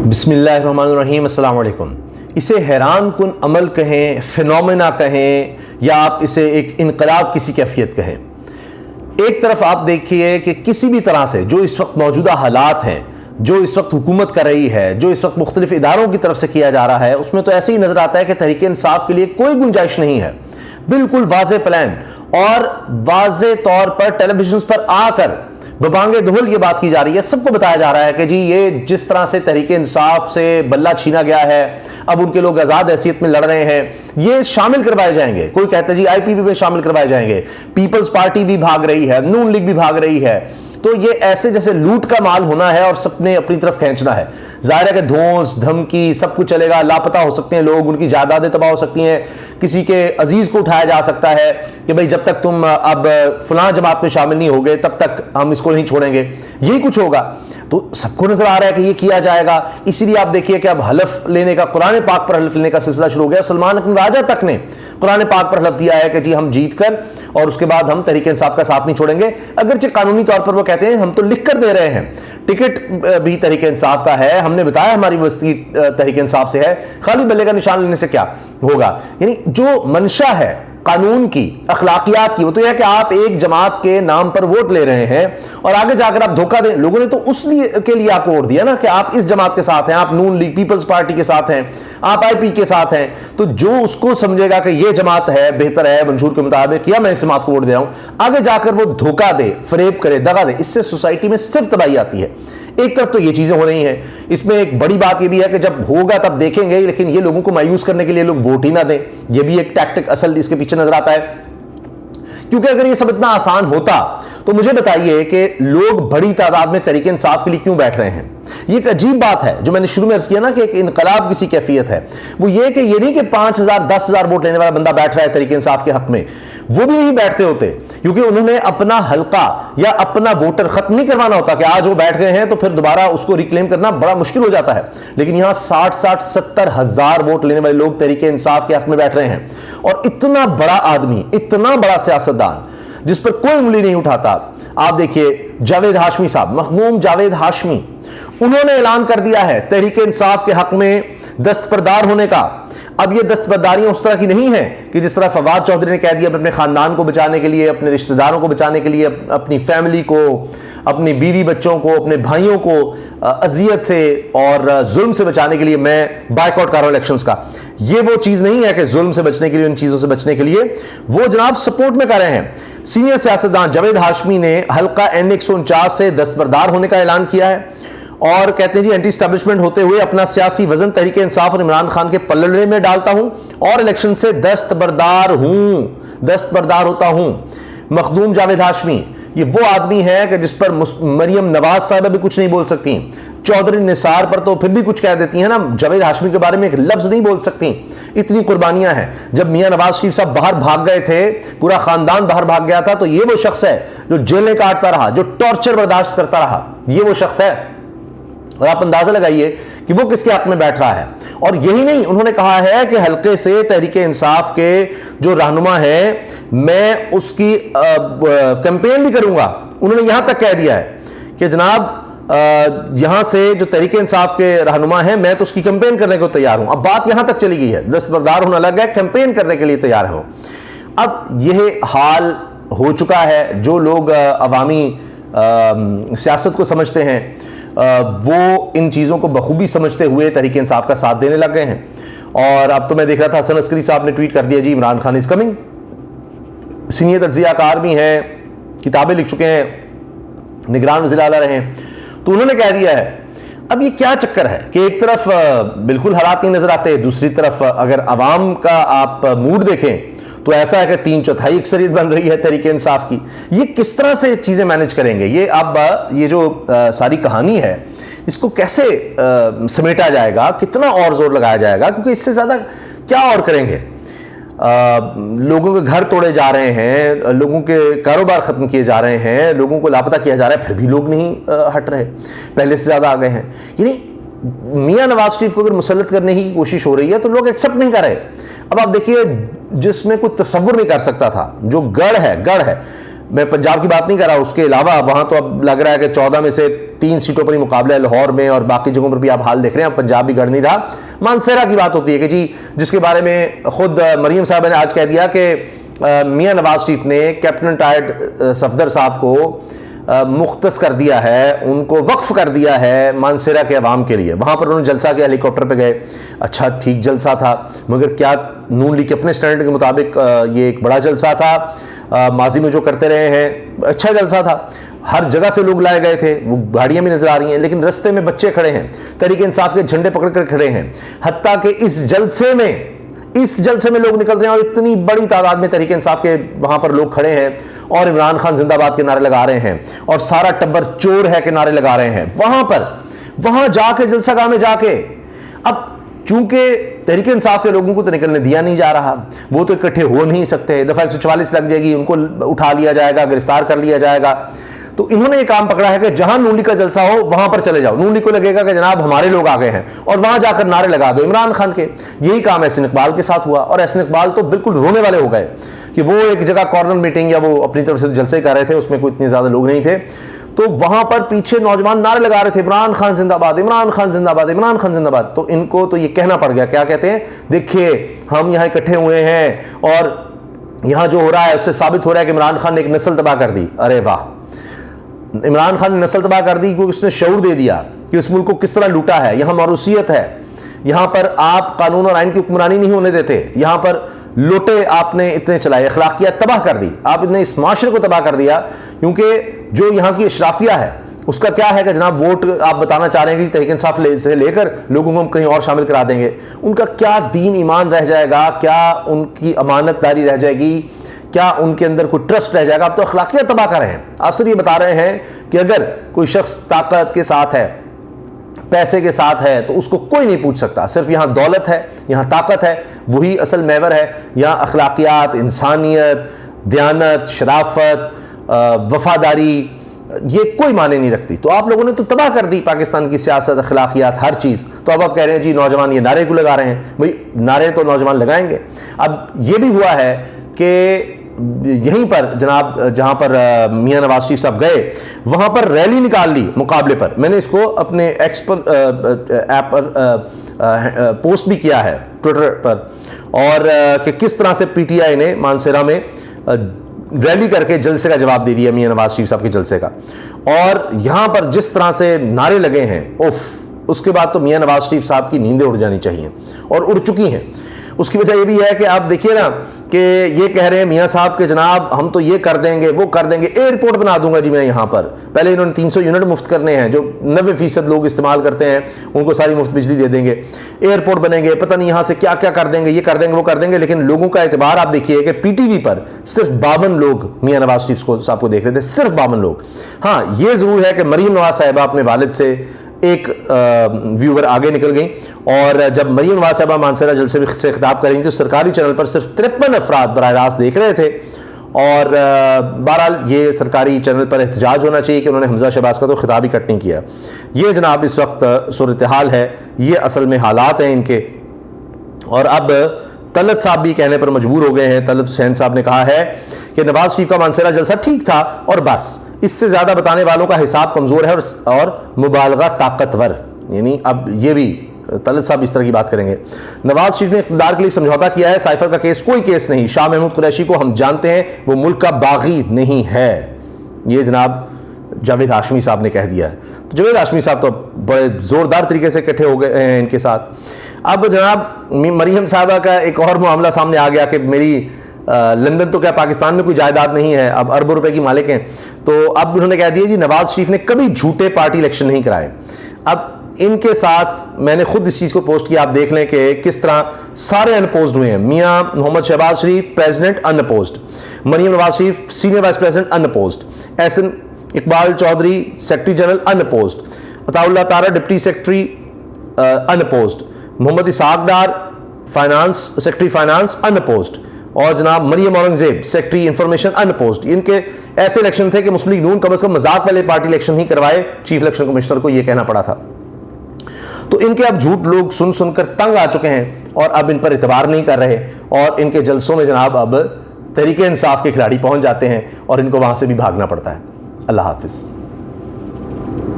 بسم اللہ الرحمن الرحیم۔ السلام علیکم۔ اسے حیران کن عمل کہیں، فینومینا کہیں، یا آپ اسے ایک انقلاب کسی کیفیت کہیں۔ ایک طرف آپ دیکھیے کہ کسی بھی طرح سے جو اس وقت موجودہ حالات ہیں، جو اس وقت حکومت کر رہی ہے، جو اس وقت مختلف اداروں کی طرف سے کیا جا رہا ہے، اس میں تو ایسے ہی نظر آتا ہے کہ تحریک انصاف کے لیے کوئی گنجائش نہیں ہے۔ بالکل واضح پلان اور واضح طور پر ٹیلی ویژنز پر آ کر ببانگے دہل یہ بات کی جا رہی ہے، سب کو بتایا جا رہا ہے کہ جی یہ جس طرح سے تحریک انصاف سے بلہ چھینا گیا ہے، اب ان کے لوگ آزاد حیثیت میں لڑ رہے ہیں، یہ شامل کروائے جائیں گے۔ کوئی کہتا ہے جی IPP میں شامل کروائے جائیں گے، پیپلز پارٹی بھی بھاگ رہی ہے، نون لیگ بھی بھاگ رہی ہے، تو یہ ایسے جیسے لوٹ کا مال ہونا ہے اور سب نے اپنی طرف کھینچنا ہے۔ ظاہر ہے کہ دھونس دھمکی سب کچھ چلے گا، لاپتہ ہو سکتے ہیں لوگ، ان کی جائیدادیں تباہ ہو سکتی ہیں، کسی کے عزیز کو اٹھایا جا سکتا ہے کہ بھئی جب تک تم اب فلاں جماعت میں شامل نہیں ہوگے تب تک ہم اس کو نہیں چھوڑیں گے، یہی کچھ ہوگا۔ تو سب کو نظر آ رہا ہے کہ یہ کیا جائے گا، اسی لیے آپ دیکھیے کہ اب حلف لینے کا، قرآن پاک پر حلف لینے کا سلسلہ شروع ہو گیا۔ سلمان اکرم راجہ تک نے قرآن پاک پر حلف دیا ہے کہ جی ہم جیت کر اور اس کے بعد ہم تحریک انصاف کا ساتھ نہیں چھوڑیں گے، اگرچہ قانونی طور پر وہ کہتے ہیں ہم تو لکھ کر دے رہے ہیں، ٹکٹ بھی تحریک انصاف کا ہے، ہم نے بتایا ہماری وسطی تحریک انصاف سے ہے، خالی بلے کا نشان لینے سے کیا ہوگا۔ یعنی جو منشا ہے قانون کی، اخلاقیات کی، وہ تو یہ ہے کہ آپ ایک جماعت کے نام پر ووٹ لے رہے ہیں اور آگے جا کر آپ دھوکہ دیں۔ لوگوں نے تو اس کے لیے آپ کو ووٹ دیا نا کہ آپ اس جماعت کے ساتھ ہیں، آپ نون لیگ پیپلز پارٹی کے ساتھ ہیں، آپ IP کے ساتھ ہیں، تو جو اس کو سمجھے گا کہ یہ جماعت ہے، بہتر ہے منشور کے مطابق، یا میں اس جماعت کو ووٹ دے رہا ہوں، آگے جا کر وہ دھوکہ دے، فریب کرے، دغا دے، اس سے سوسائٹی میں صرف تباہی آتی ہے۔ ایک طرف تو یہ چیزیں ہو رہی ہیں، اس میں ایک بڑی بات یہ بھی ہے کہ جب ہوگا تب دیکھیں گے، لیکن یہ لوگوں کو مایوس کرنے کے لیے لوگ ووٹ ہی نہ دیں، یہ بھی ایک ٹیکٹک اصل اس کے پیچھے نظر آتا ہے۔ کیونکہ اگر یہ سب اتنا آسان ہوتا تو مجھے بتائیے کہ لوگ بڑی تعداد میں تحریک انصاف کے لیے کیوں بیٹھ رہے ہیں۔ یہ ایک عجیب بات ہے جو میں نے شروع میں عرض کیا نا کہ ایک انقلاب کسی کیفیت ہے، وہ یہ کہ یہ نہیں کہ 5000 10,000 ووٹ لینے والا بندہ بیٹھ رہا ہے تحریک انصاف کے حق میں، وہ بھی نہیں بیٹھتے ہوتے، کیونکہ انہوں نے اپنا حلقہ یا اپنا ووٹر ختم نہیں کروانا ہوتا کہ آج وہ بیٹھ گئے ہیں تو پھر دوبارہ اس کو ریکلیم کرنا بڑا مشکل ہو جاتا ہے۔ لیکن یہاں 60-70 ہزار ووٹ لینے والے لوگ تحریک انصاف کے حق میں بیٹھ رہے ہیں، اور اتنا بڑا آدمی، اتنا بڑا سیاستدان جس پر کوئی انگلی نہیں اٹھاتا۔ آپ دیکھیے جاوید ہاشمی صاحب، مخدوم جاوید ہاشمی، انہوں نے اعلان کر دیا ہے تحریک انصاف کے حق میں دستبردار ہونے کا۔ اب یہ دستبرداریاں اس طرح کی نہیں ہیں کہ جس طرح فواد چودھری نے کہہ دیا اپنے خاندان کو بچانے کے لیے، اپنے رشتہ داروں کو بچانے کے لیے، اپنی فیملی کو، اپنی بیوی بچوں کو، اپنے بھائیوں کو اذیت سے اور ظلم سے بچانے کے لیے میں بائیکاٹ کر رہا ہوں الیکشنز کا۔ یہ وہ چیز نہیں ہے کہ ظلم سے بچنے کے لیے، ان چیزوں سے بچنے کے لیے وہ جناب سپورٹ میں کر رہے ہیں۔ سینئر سیاستدان جاوید ہاشمی نے حلقہ N 149 سے دستبردار ہونے کا اعلان کیا ہے اور کہتے ہیں جی اینٹی اسٹیبلشمنٹ ہوتے ہوئے اپنا سیاسی وزن تحریک انصاف اور عمران خان کے پلڑے میں ڈالتا ہوں اور الیکشن سے دستبردار ہوتا ہوں۔ مخدوم جاوید ہاشمی یہ وہ آدمی ہے کہ جس پر مریم نواز صاحبہ بھی کچھ نہیں بول سکتی، چودھری نثار پر تو پھر بھی کچھ کہہ دیتی ہیں نا، جاوید ہاشمی کے بارے میں ایک لفظ نہیں بول سکتی، اتنی قربانیاں ہیں۔ جب میاں نواز شریف صاحب باہر بھاگ گئے تھے، پورا خاندان باہر بھاگ گیا تھا، تو یہ وہ شخص ہے جو جیلیں کاٹتا رہا، جو ٹارچر برداشت کرتا رہا، یہ وہ شخص ہے۔ اور آپ اندازہ لگائیے کہ وہ کس کے حق میں بیٹھ رہا ہے۔ اور یہی نہیں، انہوں نے کہا ہے کہ حلقے سے تحریک انصاف کے جو رہنما ہے میں اس کی کیمپین بھی کروں گا۔ انہوں نے یہاں تک کہہ دیا ہے کہ جناب یہاں سے جو تحریک انصاف کے رہنما ہیں میں تو اس کی کیمپین کرنے کو تیار ہوں۔ اب بات یہاں تک چلی گئی ہے، دستبردار ہونا لگ گیا، کیمپین کرنے کے لیے تیار ہوں۔ اب یہ حال ہو چکا ہے، جو لوگ عوامی سیاست کو سمجھتے ہیں وہ ان چیزوں کو بخوبی سمجھتے ہوئے تحریک انصاف کا ساتھ دینے لگ گئے ہیں۔ اور اب تو میں دیکھ رہا تھا حسن عسکری صاحب نے ٹویٹ کر دیا جی عمران خان از کمنگ۔ سینئر تجزیہ کار بھی ہیں، کتابیں لکھ چکے ہیں، نگران وزیر اعلیٰ رہے ہیں، تو انہوں نے کہہ دیا ہے۔ اب یہ کیا چکر ہے کہ ایک طرف بالکل حالات نہیں نظر آتے، دوسری طرف اگر عوام کا آپ موڈ دیکھیں تو ایسا ہے کہ 3/4 اکثریت بن رہی ہے تحریک انصاف کی۔ یہ کس طرح سے چیزیں مینج کریں گے؟ یہ اب یہ جو ساری کہانی ہے اس کو کیسے سمیٹا جائے گا، کتنا اور زور لگایا جائے گا، کیونکہ اس سے زیادہ کیا اور کریں گے؟ لوگوں کے گھر توڑے جا رہے ہیں، لوگوں کے کاروبار ختم کیے جا رہے ہیں، لوگوں کو لاپتہ کیا جا رہا ہے، پھر بھی لوگ نہیں ہٹ رہے، پہلے سے زیادہ آ گئے ہیں۔ یعنی میاں نواز شریف کو اگر مسلط کرنے کی کوشش ہو رہی ہے تو لوگ ایکسیپٹ نہیں کر رہے۔ اب آپ دیکھیے جس میں کوئی تصور نہیں کر سکتا تھا، جو گڑھ ہے میں پنجاب کی بات نہیں کر رہا, اس کے علاوہ وہاں تو اب لگ رہا ہے کہ 14 میں سے 3 سیٹوں پر ہی مقابلہ ہے, لاہور میں اور باقی جگہوں پر بھی آپ حال دیکھ رہے ہیں, اب پنجاب بھی گڑ نہیں رہا. مانسہرہ کی بات ہوتی ہے کہ جی جس کے بارے میں خود مریم صاحبہ نے آج کہہ دیا کہ میاں نواز شریف نے کیپٹن ریٹائرڈ صفدر صاحب کو مختص کر دیا ہے, ان کو وقف کر دیا ہے مانسہرہ کے عوام کے لیے. وہاں پر انہوں نے جلسہ کیا, ہیلی کاپٹر پہ گئے, اچھا ٹھیک جلسہ تھا, مگر کیا نون لیگ کے اپنے سٹینڈرڈ کے مطابق یہ ایک بڑا جلسہ تھا؟ ماضی میں جو کرتے رہے ہیں اچھا جلسہ تھا, ہر جگہ سے لوگ لائے گئے تھے, وہ گاڑیاں بھی نظر آ رہی ہیں, لیکن رستے میں بچے کھڑے ہیں, تحریک انصاف کے جھنڈے پکڑ کر کھڑے ہیں, حتیٰ کہ اس جلسے میں لوگ نکل رہے ہیں اور اتنی بڑی تعداد میں تحریک انصاف کے وہاں پر لوگ کھڑے ہیں اور عمران خان زندہ باد کے نعرے لگا رہے ہیں اور سارا ٹبر چور ہے کے نعرے لگا رہے ہیں. وہاں جا کے جلسہ گاہ میں جا کے, اب چونکہ تحریک انصاف کے لوگوں کو تو نکلنے دیا نہیں جا رہا, وہ تو اکٹھے ہو نہیں سکتے, دفعہ 144 لگ جائے گی, ان کو اٹھا لیا جائے گا, گرفتار کر لیا جائے گا. تو انہوں نے یہ کام پکڑا ہے کہ جہاں نون لیگ کا جلسہ ہو وہاں پر چلے جاؤ, نون لیگ کو لگے گا کہ جناب ہمارے لوگ آ گئے ہیں, اور وہاں جا کر نعرے لگا دو عمران خان کے. یہی کام احسن اقبال کے ساتھ ہوا, اور احسن اقبال تو بالکل رونے والے ہو گئے کہ وہ ایک جگہ کارنر میٹنگ یا وہ اپنی طرف سے جلسے کر رہے تھے, اس میں کوئی اتنے زیادہ لوگ نہیں تھے, تو وہاں پر پیچھے نوجوان نعرے لگا رہے تھے عمران خان زندہ باد, عمران خان زندہ باد, عمران خان زندہ باد. تو ان کو تو یہ کہنا پڑ گیا, کیا کہتے ہیں, دیکھیے ہم یہاں اکٹھے ہوئے ہیں اور یہاں جو ہو رہا ہے اس سے ثابت ہو رہا ہے کہ عمران خان نے ایک نسل تباہ کر دی. ارے واہ, عمران خان نے نسل تباہ کر دی کیونکہ اس نے شعور دے دیا کہ اس ملک کو کس طرح لوٹا ہے. یہاں موروثیت ہے, یہاں پر آپ قانون اور آئین کی حکمرانی نہیں ہونے دیتے, یہاں پر لوٹے آپ نے اتنے چلائے, اخلاقیات تباہ کر دی, آپ نے اس معاشرے کو تباہ کر دیا. کیونکہ جو یہاں کی اشرافیہ ہے اس کا کیا ہے کہ جناب ووٹ آپ بتانا چاہ رہے ہیں کہ تحریک انصاف سے لے کر لوگوں کو ہم کہیں اور شامل کرا دیں گے, ان کا کیا دین ایمان رہ جائے گا, کیا ان کی امانت داری رہ جائے گی, کیا ان کے اندر کوئی ٹرسٹ رہ جائے گا؟ آپ تو اخلاقیات تباہ کر رہے ہیں. آپ صرف یہ بتا رہے ہیں کہ اگر کوئی شخص طاقت کے ساتھ ہے, پیسے کے ساتھ ہے, تو اس کو کوئی نہیں پوچھ سکتا. صرف یہاں دولت ہے, یہاں طاقت ہے, وہی اصل محور ہے. یہاں اخلاقیات, انسانیت, دیانت, شرافت, وفاداری, یہ کوئی معنی نہیں رکھتی. تو آپ لوگوں نے تو تباہ کر دی پاکستان کی سیاست, اخلاقیات, ہر چیز. تو اب آپ کہہ رہے ہیں جی نوجوان یہ نعرے کو لگا رہے ہیں. بھئی نعرے تو نوجوان لگائیں گے. اب یہ بھی ہوا ہے کہ یہیں پر جناب جہاں پر میاں نواز شریف صاحب گئے وہاں پر ریلی نکال لی مقابلے پر. میں نے اس کو اپنے ایکس پر ایپ پر پوسٹ بھی کیا ہے ٹویٹر پر, اور کہ کس طرح سے پی ٹی آئی نے مانسہرہ میں ریلی کر کے جلسے کا جواب دے دیا میاں نواز شریف صاحب کے جلسے کا. اور یہاں پر جس طرح سے نعرے لگے ہیں, اس کے بعد تو میاں نواز شریف صاحب کی نیندیں اڑ جانی چاہیے, اور اڑ چکی ہیں. اس کی وجہ یہ بھی ہے کہ آپ دیکھیے نا کہ یہ کہہ رہے ہیں میاں صاحب کہ جناب ہم تو یہ کر دیں گے, وہ کر دیں گے, ایئرپورٹ بنا دوں گا جی میں یہاں پر. پہلے انہوں نے 300 یونٹ مفت کرنے ہیں جو 90% لوگ استعمال کرتے ہیں, ان کو ساری مفت بجلی دے دیں گے. ایئرپورٹ بنیں گے, پتہ نہیں یہاں سے کیا کیا کر دیں گے, یہ کر دیں گے, وہ کر دیں گے. لیکن لوگوں کا اعتبار آپ دیکھیے کہ پی ٹی وی پر صرف 52 لوگ میاں نواز شریف صاحب کو دیکھ رہے تھے, صرف 52 لوگ. ہاں یہ ضرور ہے کہ مریم نواز صاحبہ اپنے والد سے ایک ویور آگے نکل گئیں, اور جب مریم نواز صاحبہ مانسہرہ جلسے سے خطاب کریں تو سرکاری چینل پر صرف 53 افراد براہ راست دیکھ رہے تھے. اور بہرحال یہ سرکاری چینل پر احتجاج ہونا چاہیے کہ انہوں نے حمزہ شہباز کا تو خطاب ہی کٹ نہیں کیا. یہ جناب اس وقت صورتحال ہے, یہ اصل میں حالات ہیں ان کے. اور اب طلعت صاحب بھی کہنے پر مجبور ہو گئے ہیں. طلعت حسین صاحب نے کہا ہے کہ نواز شریف کا مانسہرہ جلسہ ٹھیک تھا اور بس, اس سے زیادہ بتانے والوں کا حساب کمزور ہے اور مبالغہ طاقتور. یعنی اب یہ بھی طلعت صاحب اس طرح کی بات کریں گے. نواز شریف نے اقتدار کے لیے سمجھوتا کیا ہے, سائفر کا کیس کوئی کیس نہیں, شاہ محمود قریشی کو ہم جانتے ہیں, وہ ملک کا باغی نہیں ہے. یہ جناب جاوید ہاشمی صاحب نے کہہ دیا ہے. تو جاوید ہاشمی صاحب تو بڑے زوردار طریقے سے اکٹھے ہو گئے ہیں ان کے ساتھ. اب جناب مریم صاحبہ کا ایک اور معاملہ سامنے آ گیا کہ میری لندن تو کیا پاکستان میں کوئی جائیداد نہیں ہے, اب اربوں روپے کی مالک ہیں. تو اب انہوں نے کہہ دیا جی نواز شریف نے کبھی جھوٹے پارٹی الیکشن نہیں کرائے. اب ان کے ساتھ میں نے خود اس چیز کو پوسٹ کیا, آپ دیکھ لیں کہ کس طرح سارے ان اپوزڈ ہوئے ہیں. میاں محمد شہباز شریف پریزیڈنٹ ان opposed, Maryam Nawaz Sharif senior vice president ان opposed, Ahsan Iqbal Chaudhry secretary general ان opposed, Ata Ullah طارہ deputy secretary ان opposed, Muhammad Ishaq Dar finance secretary finance ان اپوزڈ, اور جناب مریم اورنگزیب سیکرٹری انفارمیشن ان اپوزڈ. ان کے ایسے الیکشن تھے کہ مسلم لیگ نون کم از کم مذاق والے پارٹی الیکشن ہی کروائے, چیف الیکشن کمشنر کو یہ کہنا پڑا تھا. تو ان کے اب جھوٹ لوگ سن سن کر تنگ آ چکے ہیں اور اب ان پر اعتبار نہیں کر رہے, اور ان کے جلسوں میں جناب اب تحریک انصاف کے کھلاڑی پہنچ جاتے ہیں اور ان کو وہاں سے بھی بھاگنا پڑتا ہے۔ اللہ حافظ۔